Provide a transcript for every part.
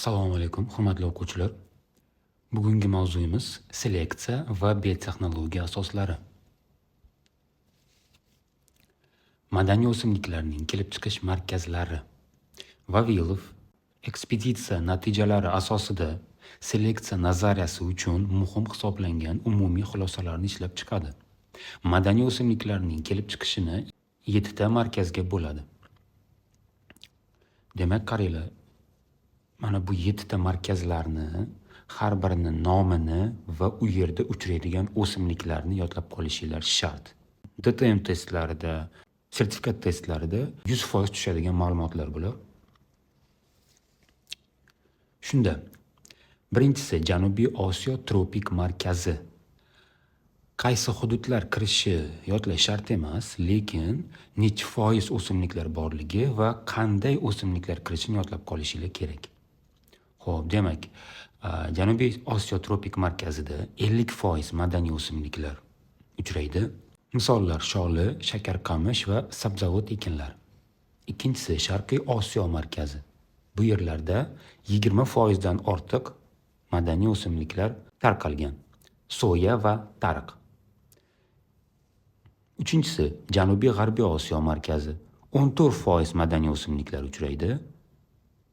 Assalomu alaykum, hurmatli o'quvchilar. Bugungi mavzuyimiz seleksiya va biotexnologiya asoslari. Madaniy o'simliklarning kelib chiqish markazlari. Vavilov ekspeditsiya natijalari asosida seleksiya nazariyasi uchun muhim hisoblangan umumiy xulosalarni ishlab chiqadi. Madaniy o'simliklarning kelib chiqishini 7 ta markazga bo'ladi. Demak, qaranglar, mana bu 7 ta markazlarni har birini nomini va u yerda uchraydigan o'simliklarni yodlab qolishingiz shart. DTM testlarida, sertifikat testlarida 100% tushadigan ma'lumotlar bular. Shunda, birinchisi Janubiy Osiyo tropik markazi. Qaysi hududlar kirishi yodlash shart emas, lekin necha foiz o'simliklar borligi va qanday o'simliklar kirishini yodlab qolishingiz kerak. Xo'p, demak, Janubiy Osiyo tropik markazida 50% madaniy o'simliklar uchraydi. Misollar sholi, shakarqamish va sabzavot ekinlari. Ikkinchisi Sharqiy Osiyo markazi. Bu yerlarda 20% dan ortiq madaniy o'simliklar tarqalgan. Soya va tariq. Uchinchisi Janubiy G'arbiy Osiyo markazi. 14% madaniy o'simliklar uchraydi.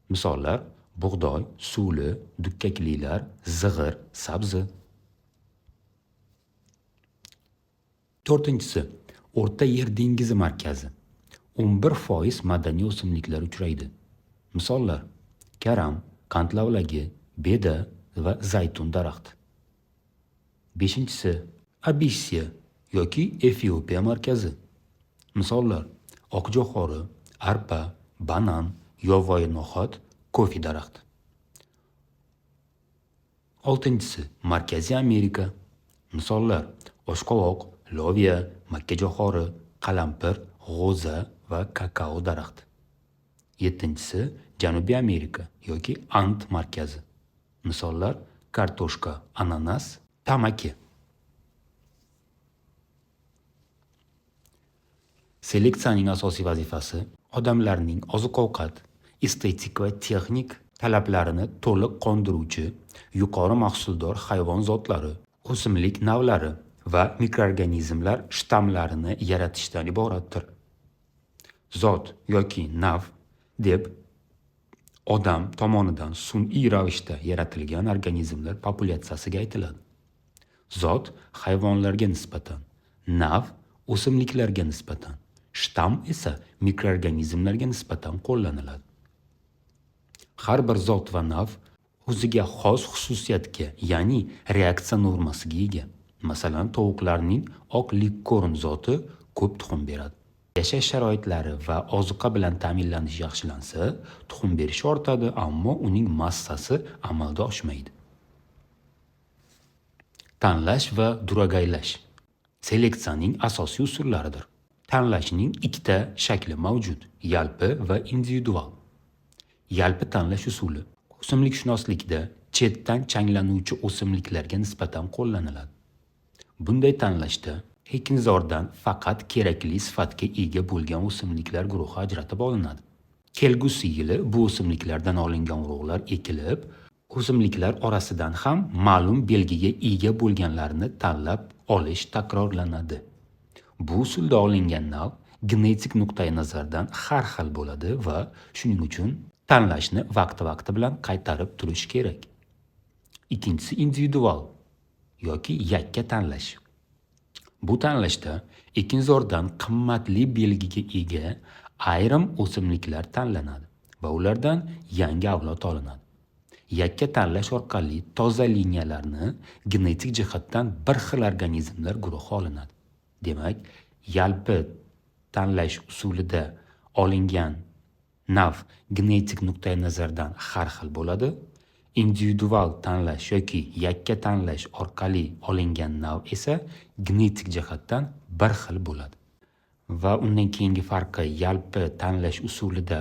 Misollar bug'doy, suli, dukkaklilar, zig'ir, sabzi. To'rtinchisi O'rta Yer dengizi markazi. 11% madaniy o'simliklar uchraydi. Misollar karam, qand lavlagi, beda va zaytun daraxti. Beshinchisi Abisiya yoki Efiopiya markazi. Misollar oqjo'xori, arpa, banan, yovvoyi no'xat, kofe daraxti. Oltinchisi Markaziy Amerika. Misollar oshqovoq, loviya, makkajo'xori, qalampir, g'o'za va kakao daraxti. Yettinchisi Janubiy Amerika yoki And markazi. Misollar kartoshka, ananas, tamaki. Seleksiyaning asosiy vazifasi odamlarning oziq-ovqat, estetik va texnik talablarini to'liq qondiruvchi yuqori mahsuldor hayvon zotlari, o'simlik navlari va mikroorganizmlar shtammlarini yaratishdan iboratdir. Zot yoki nav deb odam tomonidan sun'iy ravishda yaratilgan organizmlar populyatsiyasiga aytiladi. Zot hayvonlarga nisbatan, nav o'simliklarga nisbatan, shtamm esa mikroorganizmlarga nisbatan qo'llaniladi. Har bir zot va nav o'ziga xos xususiyatga, ya'ni reaksiya normasiga ega. Masalan, tovuqlarning oq likorn zoti ko'p tuxum beradi. Yashash sharoitlari va ozuqa bilan ta'minlanish yaxshilansa, tuxum berishi ortadi, ammo uning massasi amalda oshmaydi. Tanlash va duragaylash seleksiyaning asosiy usullaridir. Tanlashning ikkita shakli mavjud: yalpi va individual. Yalpi tanlash usuli o'simlikshunoslikda chetdan changlanuvchi o'simliklarga nisbatan qo'llaniladi. Bunday tanlashda ekinzordan faqat kerakli sifatga ega bo'lgan o'simliklar guruhi ajratib olinadi. Kelgusi yili bu o'simliklardan olingan urug'lar ekilib, o'simliklar orasidan ham ma'lum belgiga ega bo'lganlarini tanlab olish takrorlanadi. Bu usulda olingan nav genetik nuqtai nazardan har xil bo'ladi va shuning uchun tanlashni vaqti bilan qaytarib turish kerak. Ikkinchisi individual yoki yakka tanlash. Bu tanlashda ekinzordan qimmatli belgiga ega ayrim o'simliklar tanlanadi va ulardan yangi avlod olinadi. Yakka tanlash orqali toza liniyalarni genetik jihatdan bir xil organizmlar guruhi olinadi. Demak, yalpi tanlash usulida olingan nav genetik nuqtai nazardan har xil bo'ladi. Individual tanlash yoki yakka tanlash orqali olingan nav esa genetik jihatdan bir xil bo'ladi. Va undan keyingi farqi, yalpi tanlash usulida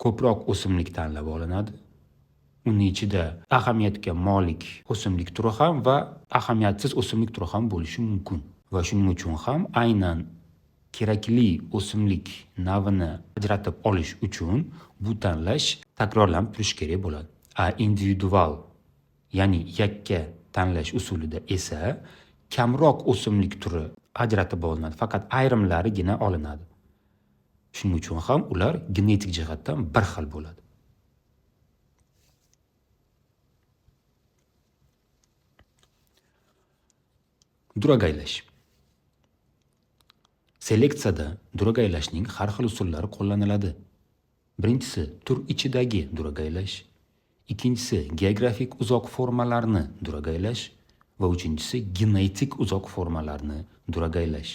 ko'proq o'simlik tanlab olinadi. Uning ichida ahamiyatga molik o'simlik turi ham va ahamiyatsiz o'simlik turi ham bo'lishi mumkin. Va shuning uchun ham aynan kerakli o'simlik navini ajratib olish uchun bu tanlash takrorlanib turishi kerak bo'ladi. Individual, ya'ni yakka tanlash usulida esa kamroq o'simlik turi ajratib olinadi, faqat ayrimlarigina olinadi. Shuning uchun ham ular genetik jihatdan bir xil bo'ladi. Duragaylash. Seleksiyada duragaylashning har xil usullari qo'llaniladi. Birinchisi tur ichidagi duragaylash, ikkinchisi geografik uzoq formalarni duragaylash va uchinchisi genetik uzoq formalarni duragaylash.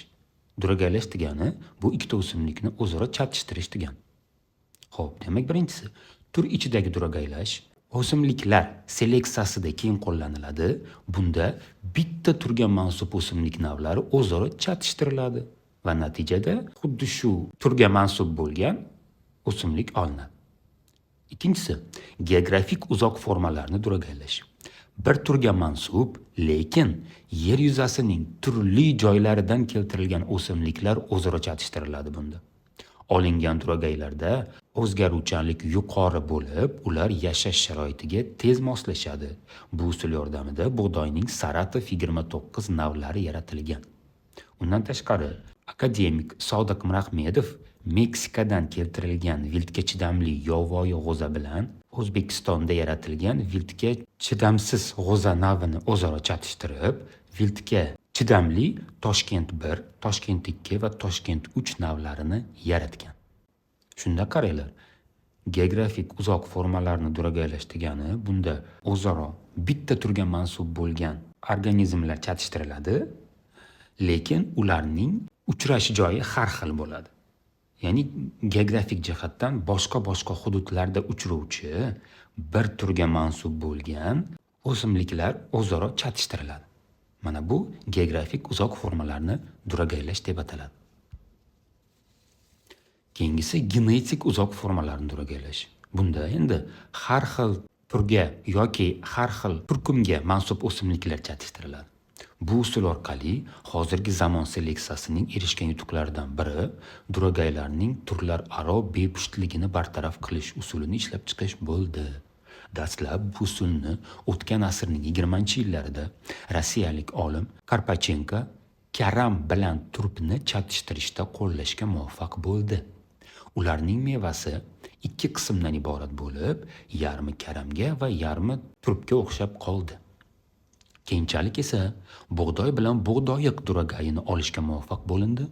Duragaylash degani bu ikkita o'simlikni o'zaro chatishtirish degani. Xo'p, demak birinchisi tur ichidagi duragaylash o'simliklar seleksiyasida keng qo'llaniladi. Bunda bitta turga mansub o'simlik navlari o'zaro chatishtiriladi va natijada xuddi shu turga mansub bo'lgan o'simlik olinadi. Ikkinchisi geografik uzoq formalarni duragaylash. Bir turga mansub, lekin yer yuzasining turli joylaridan keltirilgan o'simliklar o'zaro chatishtiriladi bunda. Olingan duragaylarda o'zgaruvchanlik yuqori bo'lib, ular yashash sharoitiga tez moslashadi. Bu usul yordamida bug'doyning Saratov 29 navlari yaratilgan. Undan tashqari, akademik Sodiq Mirahmedov Meksikadan keltirilgan viltga chidamli yovvoyi g'o'za bilan O'zbekistonda yaratilgan viltga chidamsiz g'o'za navini o'zaro chatishtirib, viltga chidamli Toshkent 1, Toshkent 2 va Toshkent 3 navlarini yaratgan. Shunda qaranglar, geografik uzoq formalarni duragaylash degani bunda o'zaro bitta turga mansub bo'lgan organizmlar chatishtiriladi, lekin ularning uchrash joyi har xil bo'ladi. Ya'ni geografik jihatdan boshqa hududlarda uchrovchi bir turga mansub bo'lgan o'simliklar o'zaro chatishtiriladi. Mana bu geografik uzoq formalarni duragaylash deb ataladi. Keyingisi genetik uzoq formalarni duragaylash. Bunda endi har xil turga yoki har xil turkumga mansub o'simliklar chatishtiriladi. Bu usul orqali hozirgi zamon seleksiyasining erishgan yutuqlaridan biri duragaylarning turlar aro bepushtligini bartaraf qilish usulini ishlab chiqish bo'ldi. Dastlab bu usulni o'tgan asrning 20-yillarida rossiyalik olim Karpachenko karam bilan turpni chatishtirishda qo'llashga muvaffaq bo'ldi. Ularning mevasi ikki qismdan iborat bo'lib, yarmi karamga va yarmi turpga o'xshab qoldi. Keyinchalik esa bug'doy bilan bug'doyiq duragayini olishga muvaffaq bo'lindi.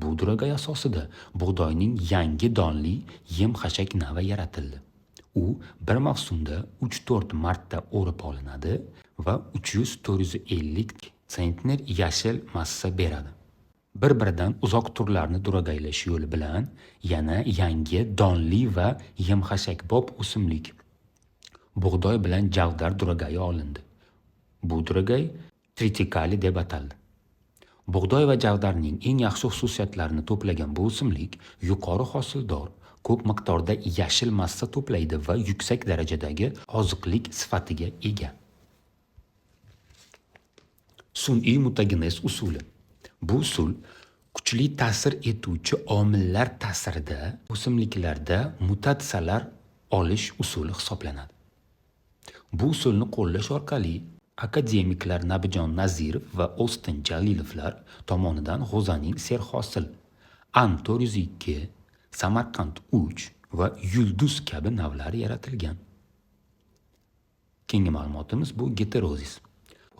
Bu duragay asosida bug'doyning yangi donli yem-xashak navi yaratildi. U bir mavsumda 3-4 marta o'rib olinadi va 300-450 sentner yashil massa beradi. Bir-biridan uzoq turlarni duragaylash yo'li bilan yana yangi donli va yem-xashakbob o'simlik bug'doy bilan javdar duragayi olindi. Bu duragay tritikali deb ataldi. Bug'doy va javdarning eng yaxshi xususiyatlarini to'plagan bu o'simlik yuqori hosildor, ko'p miqdorda yashil massa to'playdi va yuksak darajadagi oziqlik sifatiga ega. Sun'iy mutagenez usuli. Bu usul kuchli ta'sir etuvchi omillar ta'sirida o'simliklarda mutatsiyalar olish usuli hisoblanadi. Bu usulni qo'llash orqali akademiklar Nabijon Nazirov va O'stin Jalilovlar tomonidan g'o'zaning serhosil An-402, Samarqand 3 va Yulduz kabi navlari yaratilgan. Keyingi ma'lumotimiz bu geterozis.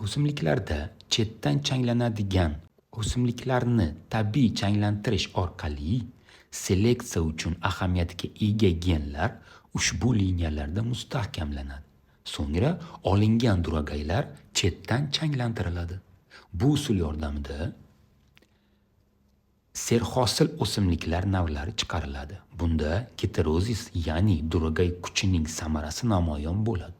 O'simliklarda chetdan changlanadigan o'simliklarni tabiiy changlantirish orqali seleksiya uchun ahamiyatga ega genlar ushbu liniyalarda mustahkamlanadi. So'ngra olingan duragaylar chetdan changlantiriladi. Bu usul yordamida serhosil o'simliklar navlari chiqariladi. Bunda geterozis, ya'ni duragay kuchining samarasi namoyon bo'ladi.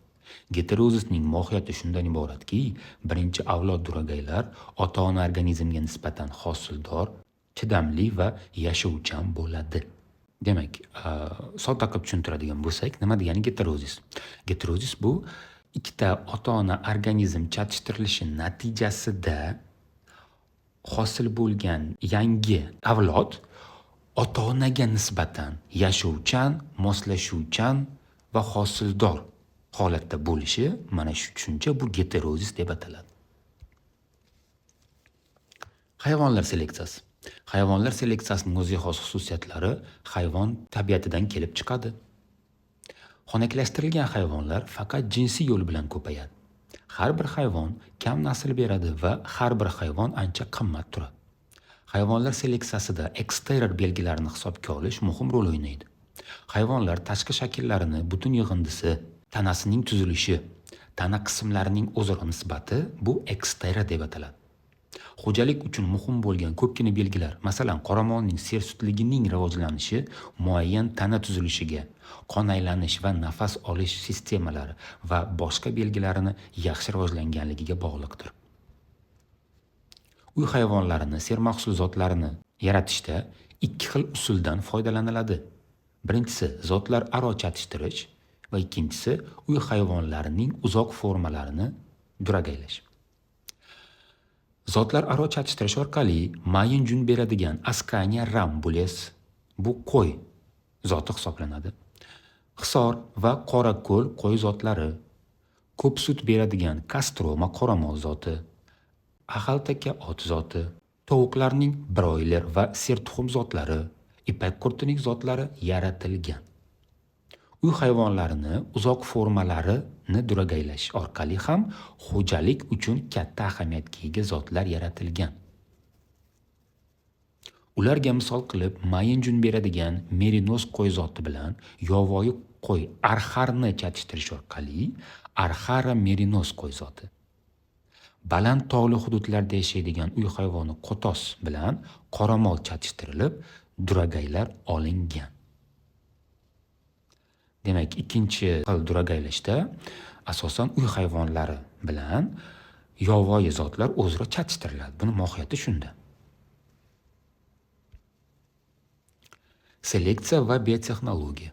Geterozisning mohiyati shundan iboratki, birinchi avlod duragaylar ota-ona organizmga nisbatan hosildor, chidamli va yashovchan bo'ladi. Demak, sodda qilib tushuntiradigan bo'lsak, nima degani geterozis? Geterozis bu ikkita ota-ona organizm chatishtirilishi natijasida hosil bo'lgan yangi avlod ota-onaga nisbatan yashovchan, moslashuvchan va hosildor holatda bo'lishi, mana shu tushuncha bu geterozis deb ataladi. Hayvonlar seleksiyasi. Hayvonlar seleksiyasining o'ziga xos xususiyatlari hayvon tabiatidan kelib chiqadi. Xonaklashtirilgan hayvonlar faqat jinsiy yo'l bilan ko'payadi. Har bir hayvon kam nasl beradi va har bir hayvon ancha qimmat turadi. Hayvonlar seleksiyasida eksteryer belgilarini hisobga olish muhim rol o'ynaydi. Hayvonlar tashqi shakllarini, butun yig'indisi, tanasining tuzilishi, tana qismlarining o'zaro nisbati bu eksteryer deb ataladi. Xo'jalik uchun muhim bo'lgan ko'pgina belgilar, masalan, qoramolning sersutligining rivojlanishi muayyan tana tuzilishiga, qon aylanish va nafas olish sistemalari va boshqa belgilarini yaxshi rivojlanganligiga bog'liqdir. Uy hayvonlarini, sermahsulotlarini yaratishda ikki xil usuldan foydalaniladi. Birinchisi zotlar aro chatishtirish va ikkinchisi uy hayvonlarining uzoq formalarini duragaylash. Zotlar aro chatishtirish orqali mayin jun beradigan Ascania rambules, bu qo'y zoti hisoblanadi. Hisor va qora ko'l qo'y zotlari, ko'p sut beradigan Castroma qoramol zoti, axaltaka ot zoti, tovuqlarning broiler va sertuxum zotlari, ipak qurtining zotlari yaratilgan. Uy hayvonlarini uzoq formalarini duragaylash orqali ham xo'jalik uchun katta ahamiyatga ega zotlar yaratilgan. Ularga misol qilib mayin jun beradigan merinos qo'y zoti bilan yovvoyi qo'y arxarni chatishtirish orqali arxara merinos qo'y zoti. Baland tog'li hududlarda yashaydigan uy hayvoni qotos bilan qoramol chatishtirilib, duragaylar olingan. Demak, ikkinchi xil duragaylashda asosan uy hayvonlari bilan yovvoyi zotlar o'zaro chatishtiriladi. Buni mohiyati shunda. Seleksiya va biotexnologiya.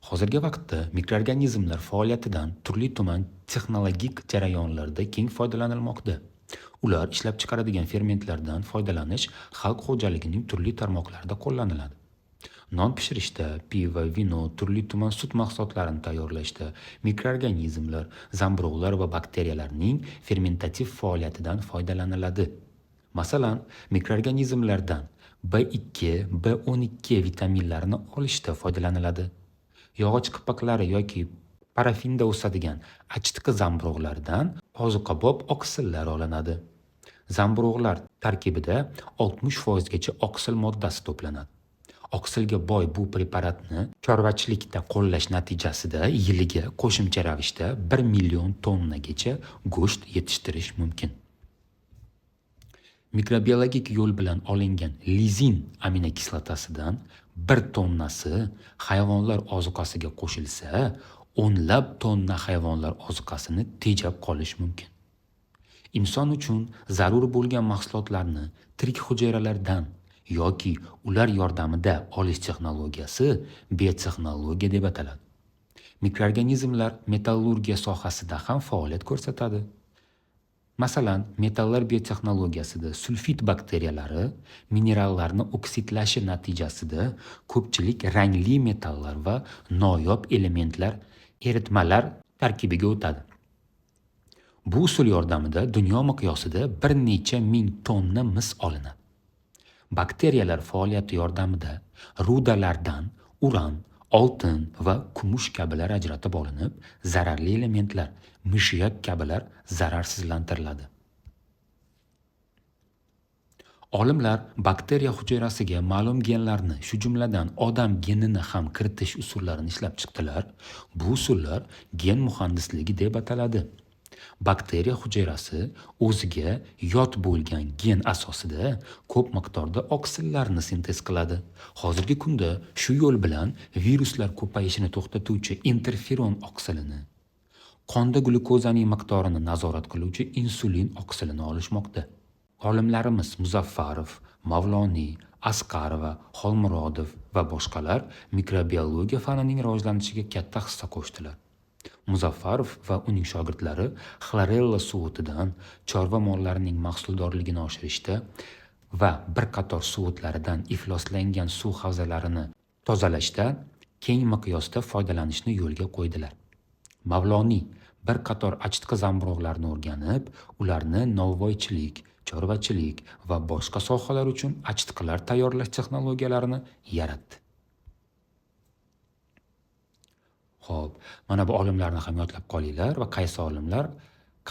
Hozirgi vaqtda mikroorganizmlar faoliyatidan turli-tuman texnologik jarayonlarda keng foydalanilmoqda. Ular ishlab chiqaradigan fermentlardan foydalanish xalq xo'jaligining turli tarmoqlarida qo'llaniladi. Non pishirishda, pivo, vino, turli-tuman sut mahsulotlarini tayyorlashda mikroorganizmlar, zamburug'lar va bakteriyalarning fermentativ faoliyatidan foydalaniladi. Masalan, mikroorganizmlardan B2, B12 vitaminlarini olishda foydalaniladi. Yog'och qipiqlari yoki parafinda o'sadigan achitqi zamburug'lardan ozuqabop oksillar olinadi. Zamburug'lar tarkibida 60% gacha oksil moddasi to'planadi. Oksilga boy bu preparatni chorvachilikda qo'llash natijasida yiliga qo'shimcha ravishda 1 million tonnagacha go'sht yetishtirish mumkin. Mikrobiologik yo'l bilan olingan lizin aminokislotasidan 1 tonnasi hayvonlar ozuqasiga qo'shilsa, o'nlab tonna hayvonlar ozuqasini tejab qolish mumkin. Inson uchun zarur bo'lgan mahsulotlarni tirik hujayralardan yoki ular yordamida olish texnologiyasi biotexnologiya deb ataladi. Mikroorganizmlar metallurgiya sohasida ham faoliyat ko'rsatadi. Masalan, metallar biotexnologiyasida sulfit bakteriyalari minerallarni oksidlashi natijasida ko'pchilik rangli metallar va noyob elementlar eritmalar tarkibiga o'tadi. Bu usul yordamida dunyo miqyosida bir necha ming tonna mis olinadi. Bakteriyalar faoliyati yordamida rudalardan uran, oltin va kumush kabilar ajratib olinib, zararli elementlar, mishiyak kabilar zararsizlantiriladi. Olimlar bakteriya hujayrasiga ma'lum genlarni, shu jumladan odam genini ham kiritish usullarini ishlab chiqdilar. Bu usullar gen muhandisligi deb ataladi. Bakteriya hujayrasi o'ziga yot bo'lgan gen asosida ko'p miqdorda oksillarni sintez qiladi. Hozirgi kunda shu yo'l bilan viruslar ko'payishini to'xtatuvchi interferon oksilini, qonda glyukozaning miqdorini nazorat qiluvchi insulin oksilini olishmoqda. Olimlarimiz Muzaffarov, Mavloniy, Asqarova, Xolmurodov va boshqalar mikrobiologiya fanining rivojlanishiga katta hissa qo'shdilar. Muzaffarov va uning shogirdlari xlorella suvutidan chorva mollarining mahsuldorligini oshirishda va bir qator suvutlaridan ifloslangan suv havzalarini tozalashda keng miqyosda foydalanishni yo'lga qo'ydilar. Mavloniy bir qator achitqi zamburug'larni o'rganib, ularni novvoychilik, chorvachilik va boshqa sohalar uchun achitqilar tayyorlash texnologiyalarini yaratdi. Xo'p, mana bu olimlarni ham yodlab qolinglar va qaysi olimlar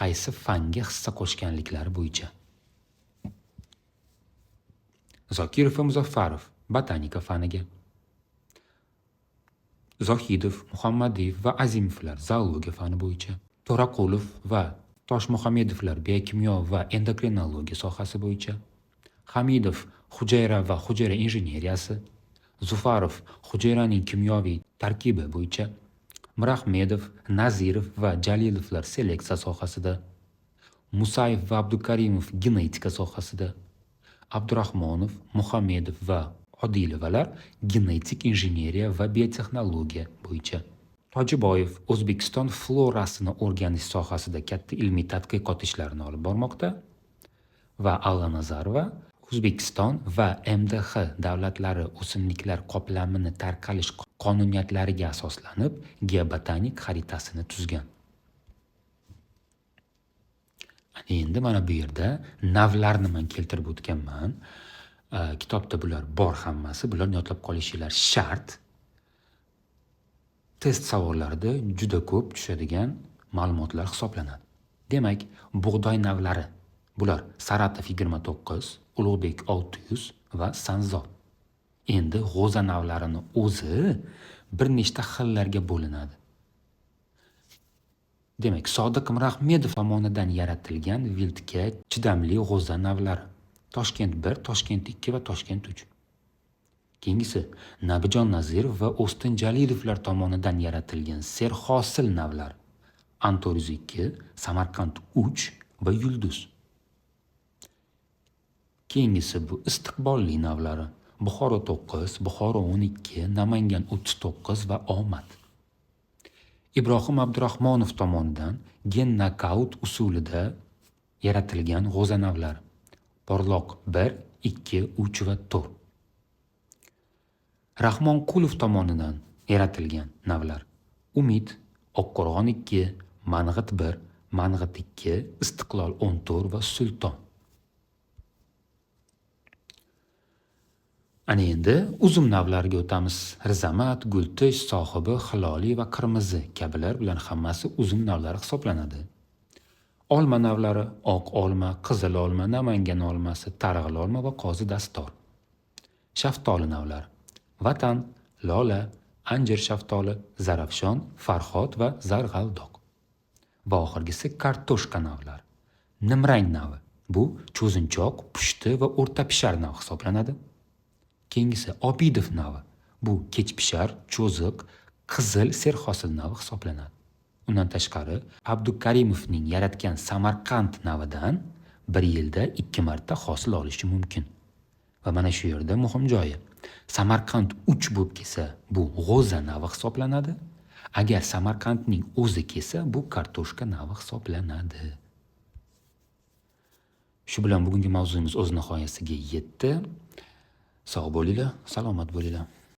qaysi fanga hissa qo'shganliklari bo'yicha. Zokirov va Muzaffarov botanika faniga, Zohidov, Muhammadiyev va Azimovlar zoologiya fani bo'yicha, To'raqulov va Toshmuhamedovlar biokimyo va endokrinologiya sohasi bo'yicha, Hamidov hujayra va hujayra injeneriyasi, Zufarov hujayraning kimyoviy tarkibi bo'yicha, Mirahmedov, Nazirov va Jalilovlar seleksiya sohasida, Musayev va Abdukarimov genetika sohasida, Abdurahmonov, Muhammedov va Odilovalar genetik injeneriya va biotexnologiya bo'yicha. Tojiboyev O'zbekiston florasini o'rganish sohasida katta ilmiy tadqiqot ishlarini olib bormoqda va Allanazarova O'zbekiston va MDH davlatlari o'simliklar qoplamini tarqalish qonuniyatlariga asoslanib geobotanik xaritasini tuzgan. Endi mana bu yerda navlarni men keltirib o'tganman. Kitobda bular bor hammasi, bularni yodlab qolishingiz shart. Test savollarida juda ko'p tushadigan ma'lumotlar hisoblanadi. Demak, bug'doy navlari bular Saratov 29, Ulug'bek 600 va Sanzo. Endi g'o'za navlarini o'zi bir nechta xillarga bo'linadi. Demak, Sodiq Mirahmedov tomonidan yaratilgan viltga chidamli g'o'za navlari. Toshkent 1, Toshkent 2 va Toshkent 3. Keyingisi Nabijon Nazirov va O'stin Jalilovlar tomonidan yaratilgan serhosil navlar. Antoruz 2, Samarqand 3 va Yulduz. Keyingisi bu istiqbolli navlari. Buxoro 9, Buxoro 12, Namangan 39 va Omad. Ibrohim Abdurahmonov tomonidan gen nokaut usulida yaratilgan g'o'za navlari. Porloq 1, 2, 3 va 4. Rahmon Qulov tomonidan yaratilgan navlar. Umid, Oqqo'rg'on 2, Mang'it 1, Mang'it 2, Istiqlol 14 va Sulton. Ana endi uzum navlariga o'tamiz. Rizamat, Gultish, Sohibi, Hiloli va Qirmizi kabilar bilan hammasi uzum navlari hisoblanadi. Olma navlari oq olma, qizil olma, Namangan olmasi, targ'il olma va qozi dastor. Shaftoli navlari: Vatan, Lola, Anjir shaftoli, Zarafshon, Farhod va Zarg'aldoq. Va oxirgisi kartoshka navlari. Nimrang navi. Bu cho'zinchoq, pushti va o'rta pishar navi hisoblanadi. Keyingisi Obidov navi. Bu kechpishar, cho'ziq, qizil serhosil navi hisoblanadi. Undan tashqari, Abdukarimovning yaratgan Samarqand navidan bir yilda 2 marta hosil olishi mumkin. Va mana shu yerda muhim joyi. Samarqand 3 bo'lib kelsa, bu g'o'za navi hisoblanadi. Agar Samarqandning o'zi kelsa, bu kartoshka navi hisoblanadi. Shu bilan bugungi mavzuimiz o'z nihoyasiga yetdi. Sog' bo'linglar, salomat bo'linglar.